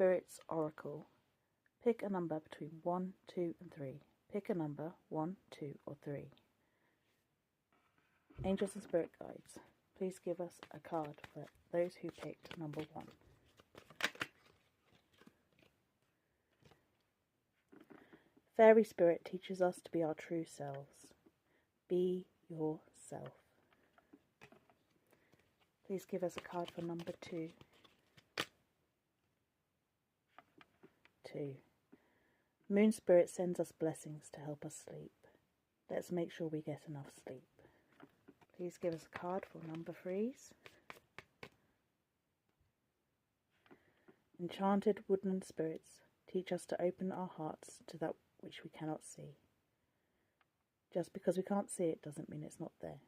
Spirits Oracle. Pick a number between 1, 2 and 3. Pick a number 1, 2 or 3. Angels and Spirit Guides. Please give us a card for those who picked number 1. Fairy Spirit teaches us to be our true selves. Be yourself. Please give us a card for number 2. 2. Moon Spirit sends us blessings to help us sleep. Let's make sure we get enough sleep. Please give us a card for number 3s. Enchanted Woodland Spirits teach us to open our hearts to that which we cannot see. Just because we can't see it doesn't mean it's not there.